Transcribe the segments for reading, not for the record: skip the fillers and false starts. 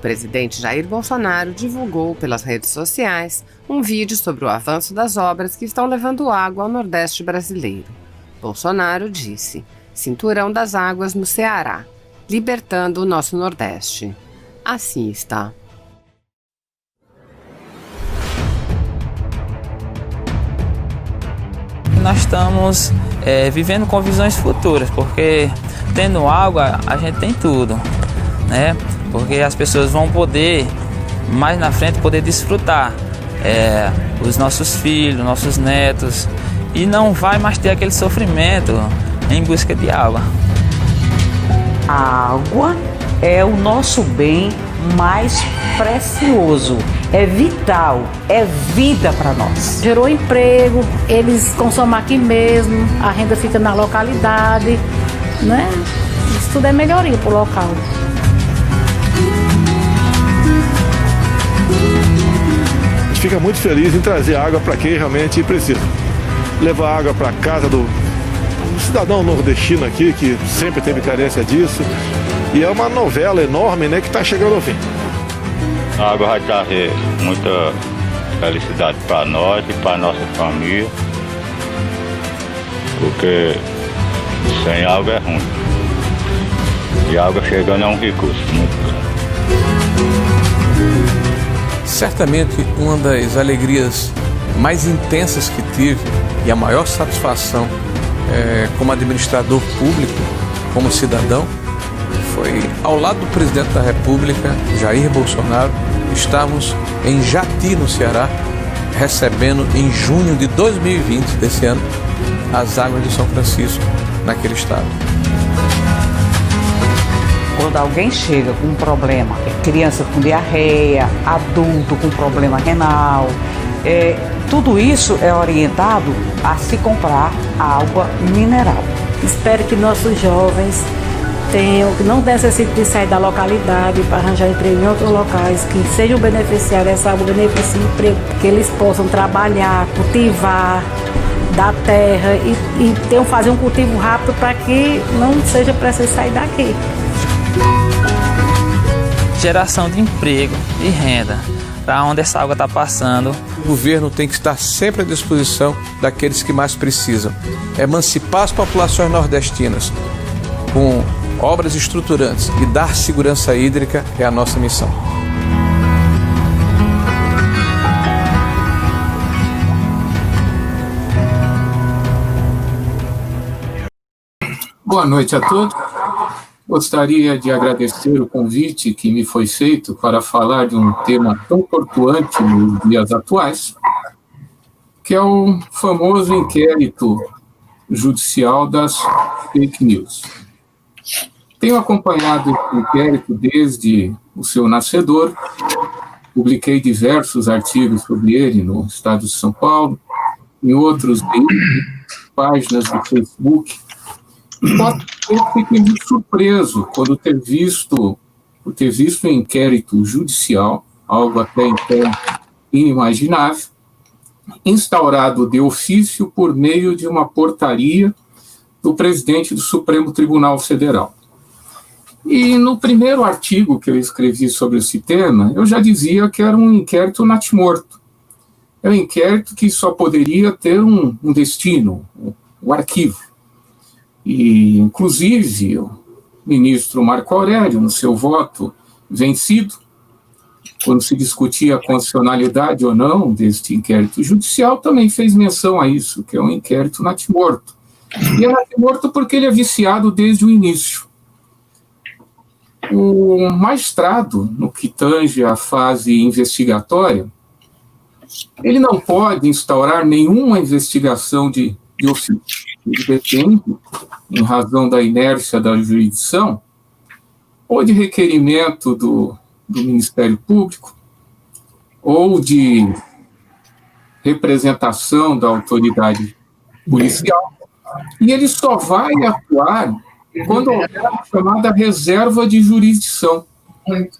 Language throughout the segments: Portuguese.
presidente Jair Bolsonaro divulgou pelas redes sociais um vídeo sobre o avanço das obras que estão levando água ao Nordeste brasileiro. Bolsonaro disse: "Cinturão das águas no Ceará, libertando o nosso Nordeste." Assista. Nós estamos vivendo com visões futuras, porque tendo água a gente tem tudo, né? Porque as pessoas vão poder, mais na frente, poder desfrutar os nossos filhos, nossos netos, e não vai mais ter aquele sofrimento em busca de água. A água é o nosso bem mais precioso, é vital, é vida para nós. Gerou emprego, eles consomem aqui mesmo, a renda fica na localidade, né? Isso tudo é melhoria para o local. A gente fica muito feliz em trazer água para quem realmente precisa. Levar água para casa do cidadão nordestino aqui, que sempre teve carência disso. E é uma novela enorme, né, que está chegando ao fim. A água vai trazer muita felicidade para nós e para nossa família, porque sem água é ruim. E a água chegando é um recurso muito grande. Certamente uma das alegrias mais intensas que tive e a maior satisfação como administrador público, como cidadão, foi ao lado do presidente da República, Jair Bolsonaro, estávamos em Jati, no Ceará, recebendo em junho de 2020, desse ano, as águas de São Francisco, naquele estado. Quando alguém chega com um problema, criança com diarreia, adulto com problema renal, tudo isso é orientado a se comprar água mineral. Espero que nossos jovens que não necessitem de sair da localidade para arranjar emprego em outros locais, que sejam beneficiados dessa água, beneficie emprego, que eles possam trabalhar, cultivar da terra e fazer um cultivo rápido para que não seja preciso sair daqui. Geração de emprego e renda, para onde essa água está passando. O governo tem que estar sempre à disposição daqueles que mais precisam. Emancipar as populações nordestinas com obras estruturantes e dar segurança hídrica é a nossa missão. Boa noite a todos. Gostaria de agradecer o convite que me foi feito para falar de um tema tão importante nos dias atuais, que é o famoso inquérito judicial das fake news. Tenho acompanhado esse inquérito desde o seu nascedor, publiquei diversos artigos sobre ele no estado de São Paulo, em outros páginas do Facebook. Eu fiquei muito surpreso quando ter visto o inquérito judicial, algo até então inimaginável, instaurado de ofício por meio de uma portaria do presidente do Supremo Tribunal Federal. E no primeiro artigo que eu escrevi sobre esse tema, eu já dizia que era um inquérito natimorto. É um inquérito que só poderia ter um destino, o arquivo. E, inclusive, o ministro Marco Aurélio, no seu voto vencido, quando se discutia a constitucionalidade ou não deste inquérito judicial, também fez menção a isso, que é um inquérito natimorto. E é natimorto porque ele é viciado desde o início. O magistrado, no que tange à fase investigatória, ele não pode instaurar nenhuma investigação de ofício. Ele depende, em razão da inércia da jurisdição, ou de requerimento do Ministério Público, ou de representação da autoridade policial, e ele só vai atuar quando houver a chamada reserva de jurisdição,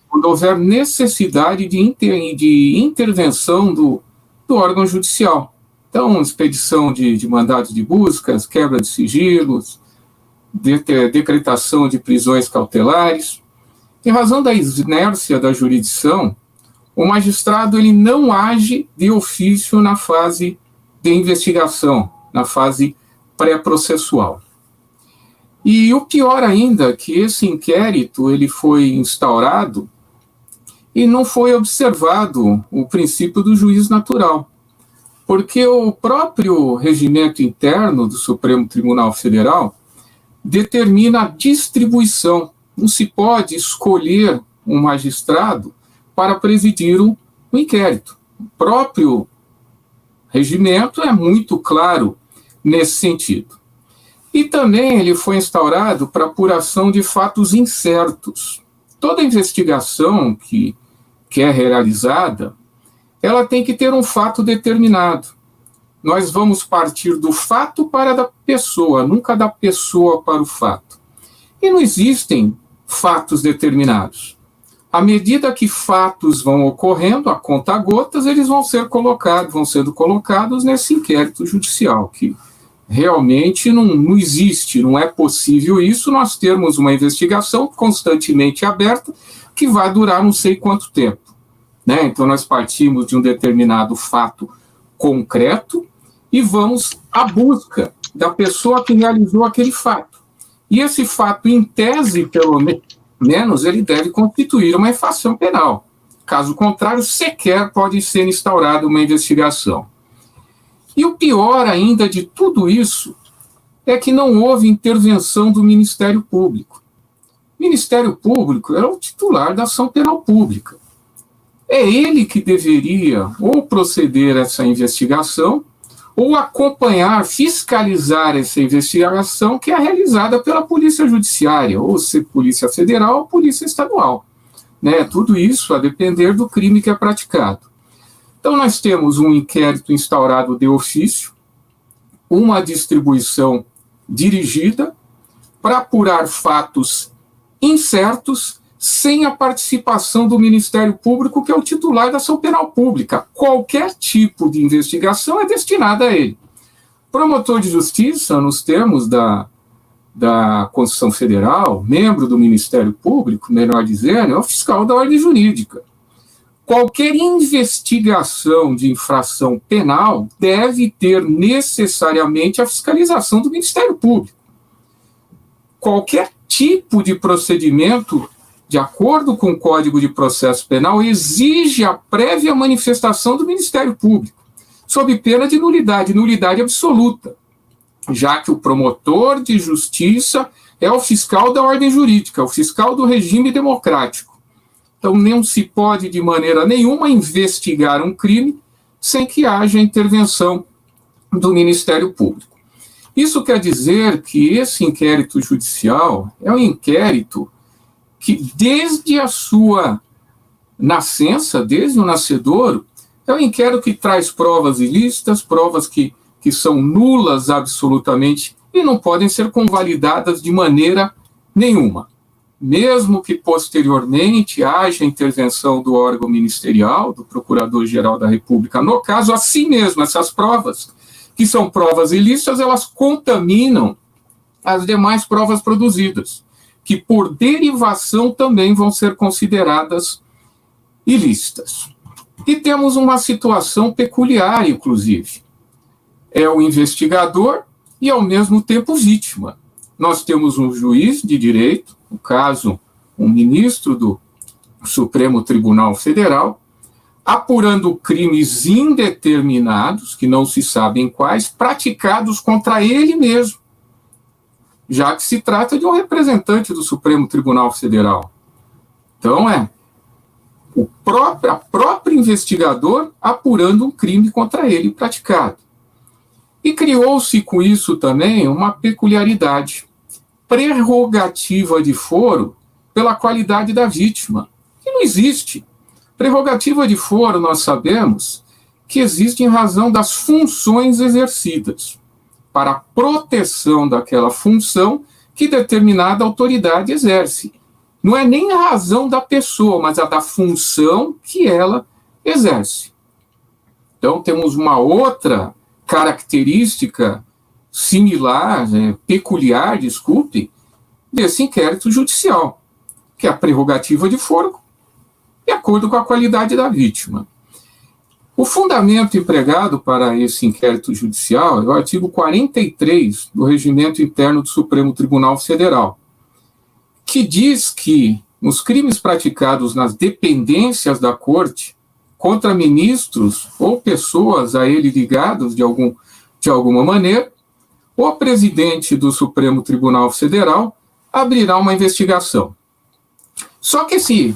quando houver necessidade de intervenção do órgão judicial. Então, expedição de mandados de buscas, quebra de sigilos, decretação de prisões cautelares. Em razão da inércia da jurisdição, o magistrado ele não age de ofício na fase de investigação, na fase pré-processual. E o pior ainda, que esse inquérito ele foi instaurado e não foi observado o princípio do juízo natural, porque o próprio regimento interno do Supremo Tribunal Federal determina a distribuição. Não se pode escolher um magistrado para presidir um inquérito. O próprio regimento é muito claro nesse sentido. E também ele foi instaurado para apuração de fatos incertos. Toda investigação que é realizada, ela tem que ter um fato determinado. Nós vamos partir do fato para da pessoa, nunca da pessoa para o fato. E não existem fatos determinados. À medida que fatos vão ocorrendo, a conta-gotas, eles vão sendo colocados nesse inquérito judicial, que realmente não existe, não é possível isso, nós termos uma investigação constantemente aberta que vai durar não sei quanto tempo, né? Então nós partimos de um determinado fato concreto e vamos à busca da pessoa que realizou aquele fato. E esse fato, em tese, pelo menos, ele deve constituir uma infração penal. Caso contrário, sequer pode ser instaurada uma investigação. E o pior ainda de tudo isso é que não houve intervenção do Ministério Público. O Ministério Público é o titular da ação penal pública. É ele que deveria ou proceder a essa investigação ou acompanhar, fiscalizar essa investigação que é realizada pela Polícia Judiciária, ou se Polícia Federal ou Polícia Estadual. Né? Tudo isso a depender do crime que é praticado. Então, nós temos um inquérito instaurado de ofício, uma distribuição dirigida para apurar fatos incertos, sem a participação do Ministério Público, que é o titular da ação penal pública. Qualquer tipo de investigação é destinada a ele. Promotor de justiça, nos termos da Constituição Federal, membro do Ministério Público, melhor dizendo, é o fiscal da ordem jurídica. Qualquer investigação de infração penal deve ter necessariamente a fiscalização do Ministério Público. Qualquer tipo de procedimento, de acordo com o Código de Processo Penal, exige a prévia manifestação do Ministério Público, sob pena de nulidade absoluta, já que o promotor de justiça é o fiscal da ordem jurídica, o fiscal do regime democrático. Então, não se pode, de maneira nenhuma, investigar um crime sem que haja intervenção do Ministério Público. Isso quer dizer que esse inquérito judicial é um inquérito que, desde a sua nascença, desde o nascedouro, é um inquérito que traz provas ilícitas, provas que são nulas absolutamente e não podem ser convalidadas de maneira nenhuma. Mesmo que posteriormente haja intervenção do órgão ministerial, do Procurador-Geral da República, no caso, assim mesmo, essas provas, que são provas ilícitas, elas contaminam as demais provas produzidas, que por derivação também vão ser consideradas ilícitas. E temos uma situação peculiar, inclusive. É o investigador e, ao mesmo tempo, vítima. Nós temos um juiz de direito, no caso, um ministro do Supremo Tribunal Federal, apurando crimes indeterminados, que não se sabem quais, praticados contra ele mesmo, já que se trata de um representante do Supremo Tribunal Federal. Então, a própria investigador apurando um crime contra ele praticado. E criou-se com isso também uma peculiaridade, prerrogativa de foro pela qualidade da vítima, que não existe. Prerrogativa de foro, nós sabemos, que existe em razão das funções exercidas, para a proteção daquela função que determinada autoridade exerce. Não é nem a razão da pessoa, mas a da função que ela exerce. Então, temos uma outra característica similar, peculiar, desse inquérito judicial, que é a prerrogativa de foro, de acordo com a qualidade da vítima. O fundamento empregado para esse inquérito judicial é o artigo 43 do Regimento Interno do Supremo Tribunal Federal, que diz que nos crimes praticados nas dependências da Corte contra ministros ou pessoas a ele ligados de alguma maneira, o presidente do Supremo Tribunal Federal abrirá uma investigação. Só que esse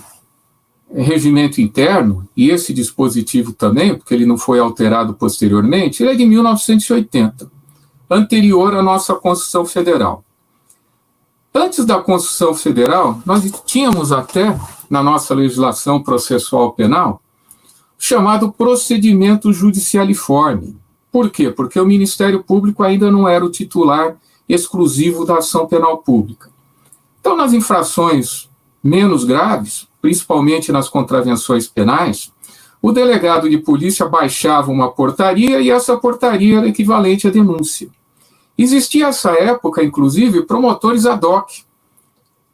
regimento interno, e esse dispositivo também, porque ele não foi alterado posteriormente, ele é de 1980, anterior à nossa Constituição Federal. Antes da Constituição Federal, nós tínhamos até, na nossa legislação processual penal, chamado procedimento judicialiforme. Por quê? Porque o Ministério Público ainda não era o titular exclusivo da ação penal pública. Então, nas infrações menos graves, principalmente nas contravenções penais, o delegado de polícia baixava uma portaria e essa portaria era equivalente à denúncia. Existia nessa época, inclusive, promotores ad hoc.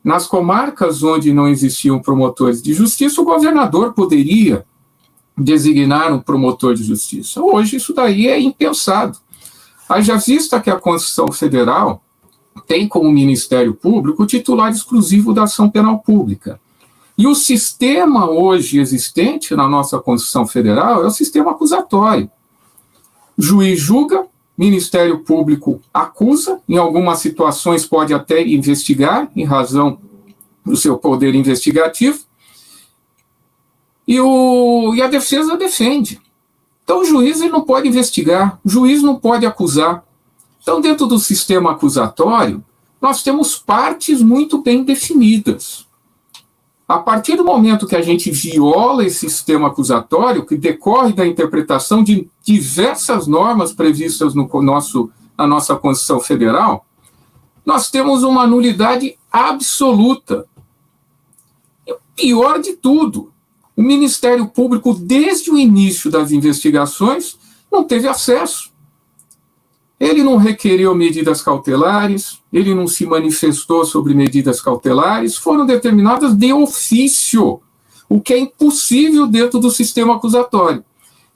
Nas comarcas onde não existiam promotores de justiça, o governador poderia designar um promotor de justiça. Hoje isso daí é impensado. Haja vista que a Constituição Federal tem como Ministério Público o titular exclusivo da ação penal pública. E o sistema hoje existente na nossa Constituição Federal é o sistema acusatório. O juiz julga, Ministério Público acusa, em algumas situações pode até investigar, em razão do seu poder investigativo, e a defesa defende. Então o juiz ele não pode investigar, o juiz não pode acusar. Então, dentro do sistema acusatório, nós temos partes muito bem definidas. A partir do momento que a gente viola esse sistema acusatório, que decorre da interpretação de diversas normas previstas na nossa Constituição Federal, nós temos uma nulidade absoluta. E o pior de tudo, o Ministério Público, desde o início das investigações, não teve acesso. Ele não requeriu medidas cautelares, ele não se manifestou sobre medidas cautelares, foram determinadas de ofício, o que é impossível dentro do sistema acusatório.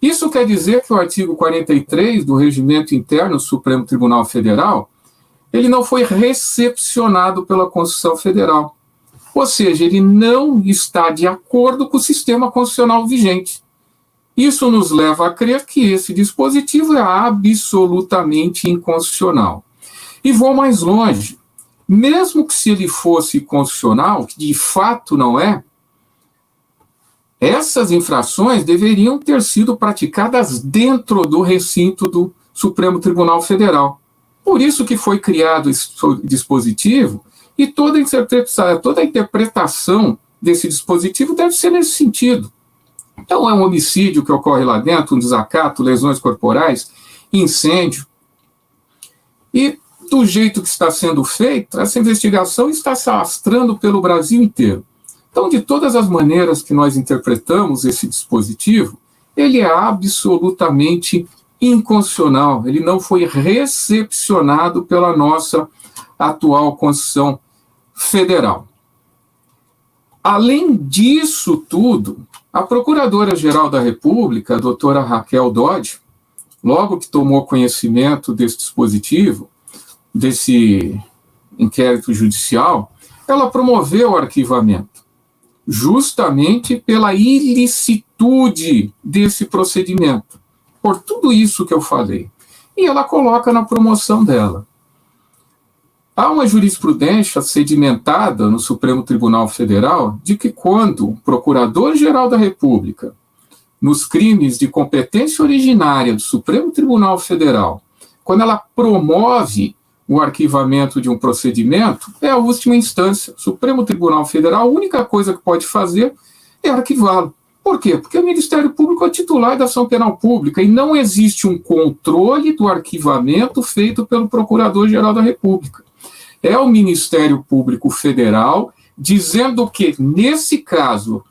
Isso quer dizer que o artigo 43 do Regimento Interno do Supremo Tribunal Federal, ele não foi recepcionado pela Constituição Federal. Ou seja, ele não está de acordo com o sistema constitucional vigente. Isso nos leva a crer que esse dispositivo é absolutamente inconstitucional. E vou mais longe. Mesmo que se ele fosse constitucional, que de fato não é, essas infrações deveriam ter sido praticadas dentro do recinto do Supremo Tribunal Federal. Por isso que foi criado esse dispositivo e toda a interpretação desse dispositivo deve ser nesse sentido. Então, é um homicídio que ocorre lá dentro, um desacato, lesões corporais, incêndio. E, do jeito que está sendo feita, essa investigação está se alastrando pelo Brasil inteiro. Então, de todas as maneiras que nós interpretamos esse dispositivo, ele é absolutamente inconstitucional. Ele não foi recepcionado pela nossa atual Constituição Federal. Além disso tudo, a Procuradora-Geral da República, a doutora Raquel Dodge, logo que tomou conhecimento desse dispositivo, desse inquérito judicial, ela promoveu o arquivamento, justamente pela ilicitude desse procedimento, por tudo isso que eu falei. E ela coloca na promoção dela. Há uma jurisprudência sedimentada no Supremo Tribunal Federal de que quando o Procurador-Geral da República, nos crimes de competência originária do Supremo Tribunal Federal, quando ela promove o arquivamento de um procedimento, é a última instância. O Supremo Tribunal Federal, a única coisa que pode fazer é arquivá-lo. Por quê? Porque o Ministério Público é titular da ação penal pública e não existe um controle do arquivamento feito pelo Procurador-Geral da República. É o Ministério Público Federal dizendo que, nesse caso,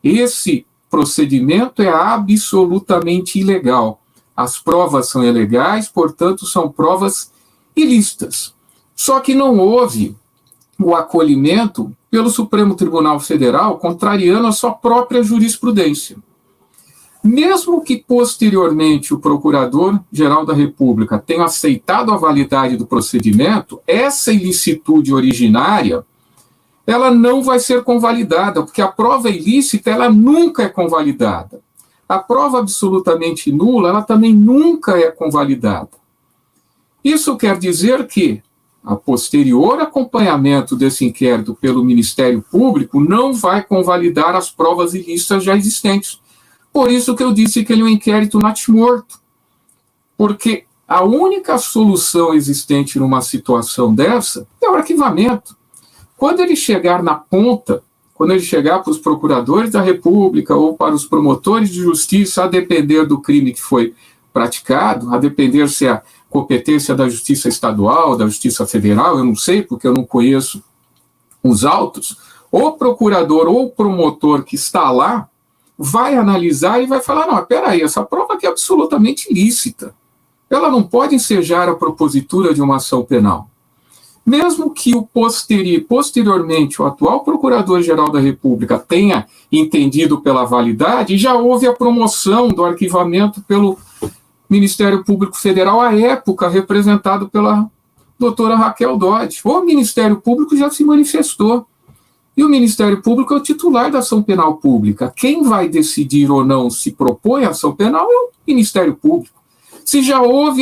esse procedimento é absolutamente ilegal. As provas são ilegais, portanto, são provas ilícitas. Só que não houve o acolhimento pelo Supremo Tribunal Federal, contrariando a sua própria jurisprudência. Mesmo que posteriormente o Procurador-Geral da República tenha aceitado a validade do procedimento, essa ilicitude originária, ela não vai ser convalidada, porque a prova ilícita, ela nunca é convalidada. A prova absolutamente nula, ela também nunca é convalidada. Isso quer dizer que, a posterior acompanhamento desse inquérito pelo Ministério Público não vai convalidar as provas ilícitas já existentes. Por isso que eu disse que ele é um inquérito natimorto. Porque a única solução existente numa situação dessa é o arquivamento. Quando ele chegar na ponta, quando ele chegar para os procuradores da República ou para os promotores de justiça, a depender do crime que foi praticado, a depender se a competência da Justiça Estadual, da Justiça Federal, eu não sei, porque eu não conheço os autos, o procurador ou o promotor que está lá vai analisar e vai falar, não, peraí, essa prova aqui é absolutamente ilícita. Ela não pode ensejar a propositura de uma ação penal. Mesmo que posteriormente o atual Procurador-Geral da República tenha entendido pela validade, já houve a promoção do arquivamento pelo Ministério Público Federal, à época representado pela doutora Raquel Dodge. O Ministério Público já se manifestou. E o Ministério Público é o titular da ação penal pública. Quem vai decidir ou não se propõe a ação penal é o Ministério Público. Se já houve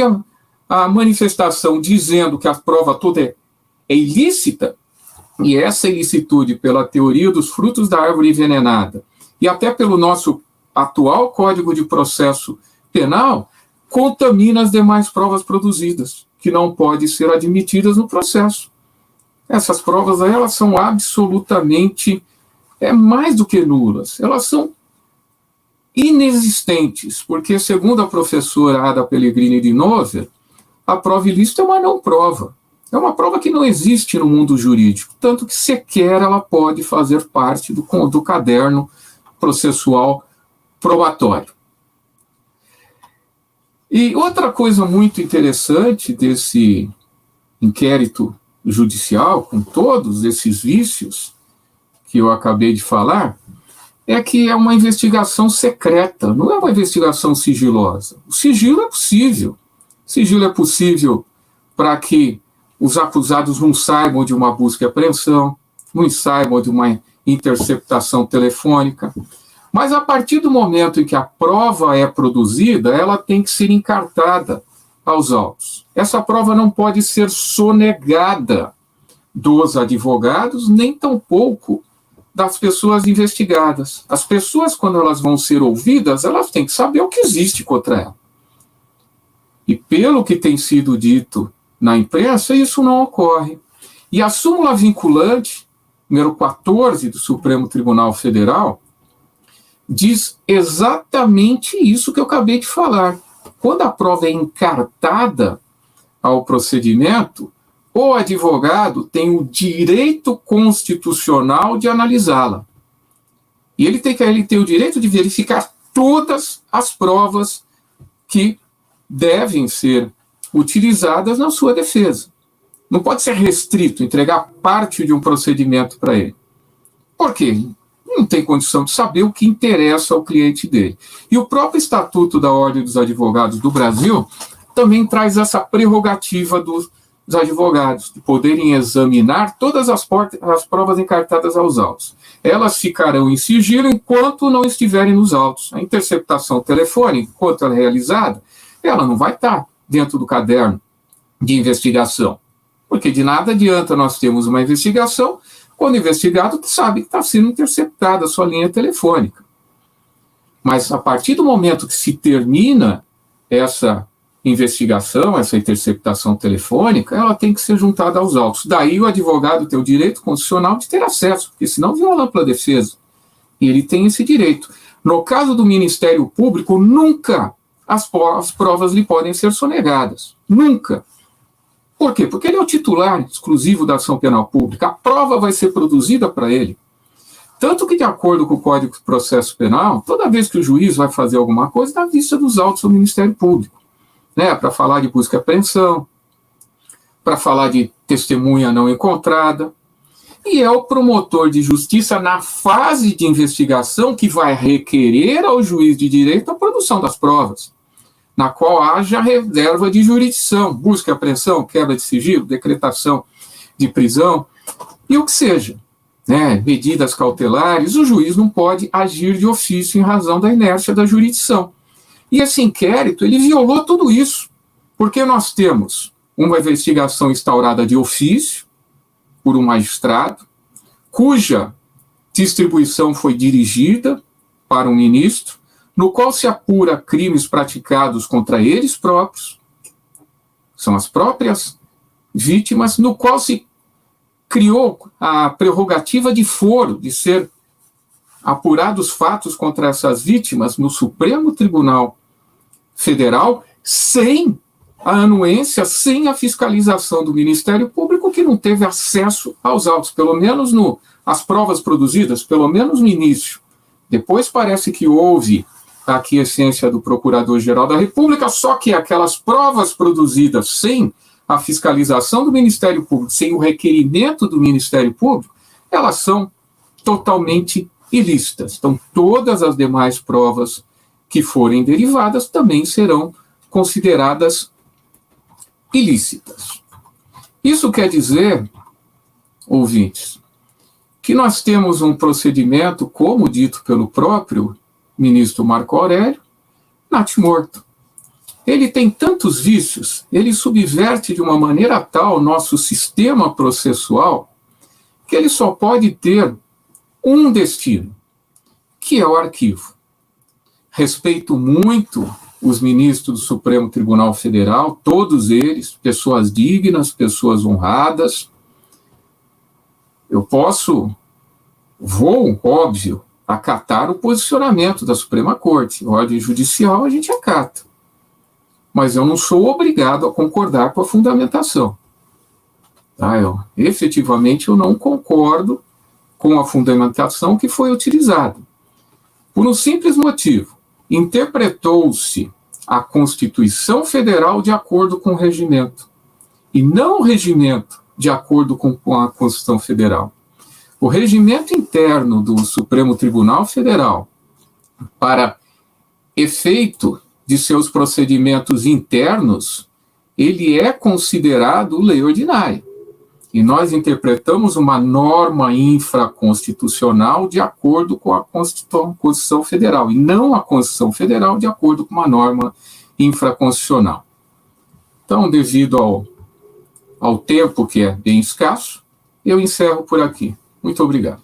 a manifestação dizendo que a prova toda é ilícita, e essa ilicitude, pela teoria dos frutos da árvore envenenada, e até pelo nosso atual Código de Processo Penal, contamina as demais provas produzidas, que não podem ser admitidas no processo. Essas provas aí, elas são absolutamente, mais do que nulas, elas são inexistentes, porque, segundo a professora Ada Pellegrini de Nover, a prova ilícita é uma não prova. É uma prova que não existe no mundo jurídico, tanto que sequer ela pode fazer parte do caderno processual probatório. E outra coisa muito interessante desse inquérito judicial, com todos esses vícios que eu acabei de falar, é que é uma investigação secreta, não é uma investigação sigilosa. O sigilo é possível. O sigilo é possível para que os acusados não saibam de uma busca e apreensão, não saibam de uma interceptação telefônica, mas a partir do momento em que a prova é produzida, ela tem que ser encartada aos autos. Essa prova não pode ser sonegada dos advogados, nem tampouco das pessoas investigadas. As pessoas, quando elas vão ser ouvidas, elas têm que saber o que existe contra ela. E pelo que tem sido dito na imprensa, isso não ocorre. E a súmula vinculante, número 14 do Supremo Tribunal Federal, diz exatamente isso que eu acabei de falar. Quando a prova é encartada ao procedimento, o advogado tem o direito constitucional de analisá-la. E ele tem o direito de verificar todas as provas que devem ser utilizadas na sua defesa. Não pode ser restrito, entregar parte de um procedimento para ele. Por quê? Não tem condição de saber o que interessa ao cliente dele. E o próprio Estatuto da Ordem dos Advogados do Brasil também traz essa prerrogativa dos advogados, de poderem examinar todas as provas encartadas aos autos. Elas ficarão em sigilo enquanto não estiverem nos autos. A interceptação telefônica, enquanto ela é realizada, ela não vai estar dentro do caderno de investigação. Porque de nada adianta nós termos uma investigação quando o investigado sabe que está sendo interceptada a sua linha telefônica. Mas a partir do momento que se termina essa investigação, essa interceptação telefônica, ela tem que ser juntada aos autos. Daí o advogado tem o direito constitucional de ter acesso, porque senão viola a ampla defesa. E ele tem esse direito. No caso do Ministério Público, nunca as provas lhe podem ser sonegadas. Nunca. Por quê? Porque ele é o titular exclusivo da ação penal pública. A prova vai ser produzida para ele. Tanto que, de acordo com o Código de Processo Penal, toda vez que o juiz vai fazer alguma coisa, dá vista dos autos do Ministério Público. Para falar de busca e apreensão, para falar de testemunha não encontrada. e é o promotor de justiça na fase de investigação que vai requerer ao juiz de direito a produção das provas, na qual haja reserva de jurisdição, busca e apreensão, quebra de sigilo, decretação de prisão, e o que seja, né, medidas cautelares. O juiz não pode agir de ofício em razão da inércia da jurisdição. E esse inquérito, ele violou tudo isso, porque nós temos uma investigação instaurada de ofício por um magistrado, cuja distribuição foi dirigida para um ministro, no qual se apura crimes praticados contra eles próprios, são as próprias vítimas, no qual se criou a prerrogativa de foro, de ser apurados fatos contra essas vítimas no Supremo Tribunal Federal, sem a anuência, sem a fiscalização do Ministério Público, que não teve acesso aos autos, pelo menos as provas produzidas, pelo menos no início. Depois parece que houve a aquiescência do Procurador-Geral da República, só que aquelas provas produzidas sem a fiscalização do Ministério Público, sem o requerimento do Ministério Público, elas são totalmente ilícitas. Então, todas as demais provas que forem derivadas também serão consideradas ilícitas. Isso quer dizer, ouvintes, que nós temos um procedimento, como dito pelo próprio ministro Marco Aurélio, natimorto. Ele tem tantos vícios, ele subverte de uma maneira tal o nosso sistema processual, que ele só pode ter um destino, que é o arquivo. Respeito muito os ministros do Supremo Tribunal Federal, todos eles, pessoas dignas, pessoas honradas. Eu vou, óbvio, acatar o posicionamento da Suprema Corte. Ordem judicial a gente acata. Mas eu não sou obrigado a concordar com a fundamentação. Tá? Efetivamente, eu não concordo com a fundamentação que foi utilizada. Por um simples motivo. Interpretou-se a Constituição Federal de acordo com o regimento, e não o regimento de acordo com a Constituição Federal. O regimento interno do Supremo Tribunal Federal, para efeito de seus procedimentos internos, ele é considerado lei ordinária. E nós interpretamos uma norma infraconstitucional de acordo com a Constituição Federal, e não a Constituição Federal de acordo com uma norma infraconstitucional. Então, devido ao tempo que é bem escasso, eu encerro por aqui. Muito obrigado.